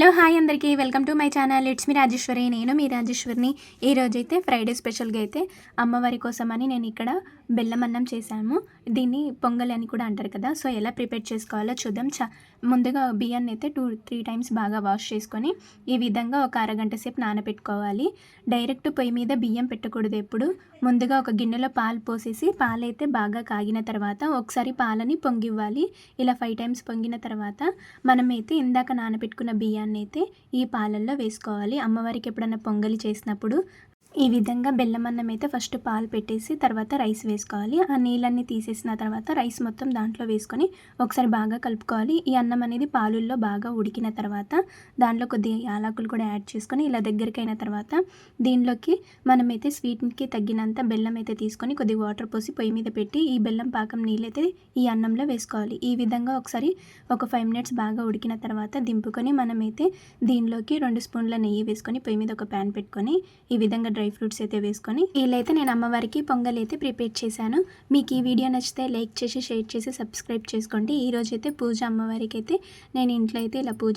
Hello hi అందరికీ welcome to my channel. It's me Rajeshwari. నేను మీ రాజేశ్వరిని. ఈరోజైతే ఫ్రైడే స్పెషల్గా అయితే అమ్మవారి కోసమని నేను ఇక్కడ బెల్లం అన్నం చేశాము. దీన్ని పొంగల్ అని కూడా అంటారు కదా. సో ఎలా ప్రిపేర్ చేసుకోవాలో చూద్దాం. ముందుగా బియ్యాన్ని అయితే 2-3 టైమ్స్ బాగా వాష్ చేసుకొని ఈ విధంగా ఒక అరగంట సేపు నానబెట్టుకోవాలి. డైరెక్ట్ పొయ్యి మీద బియ్యం పెట్టకూడదు ఎప్పుడు. ముందుగా ఒక గిన్నెలో పాలు పోసేసి పాలైతే బాగా కాగిన తర్వాత ఒకసారి పాలని పొంగివ్వాలి. ఇలా 5 టైమ్స్ పొంగిన తర్వాత మనమైతే ఇందాక నానబెట్టుకున్న బియ్యాన్ని అయితే ఈ పాలల్లో వేసుకోవాలి. అమ్మవారికి ఎప్పుడన్నా పొంగలి చేసినప్పుడు ఈ విధంగా బెల్లం అన్నం అయితే ఫస్ట్ పాలు పెట్టేసి తర్వాత రైస్ వేసుకోవాలి. ఆ నీళ్ళన్నీ తీసేసిన తర్వాత రైస్ మొత్తం దాంట్లో వేసుకొని ఒకసారి బాగా కలుపుకోవాలి. ఈ అన్నం అనేది పాలుల్లో బాగా ఉడికిన తర్వాత దాంట్లో కొద్దిగా యాలకులు కూడా యాడ్ చేసుకొని ఇలా దగ్గరికి అయిన తర్వాత దీనిలోకి మనమైతే స్వీట్కి తగ్గినంత బెల్లం అయితే తీసుకొని కొద్దిగా వాటర్ పోసి పొయ్యి మీద పెట్టి ఈ బెల్లం పాకం నీళ్ళైతే ఈ అన్నంలో వేసుకోవాలి. ఈ విధంగా ఒకసారి ఒక 5 మినిట్స్ బాగా ఉడికిన తర్వాత దింపుకొని మనమైతే దీనిలోకి 2 స్పూన్ల నెయ్యి వేసుకొని పొయ్యి మీద ఒక ప్యాన్ పెట్టుకొని ఈ విధంగా డ్రై ఫ్రూట్స్ అయితే వేసుకొని వీళ్ళైతే నేను అమ్మవారికి పొంగల్ అయితే ప్రిపేర్ చేశాను. మీకు ఈ వీడియో నచ్చితే లైక్ చేసి షేర్ చేసి సబ్స్క్రైబ్ చేసుకోండి. ఈరోజైతే పూజ అమ్మవారికి అయితే నేను ఇంట్లో అయితే ఇలా పూజ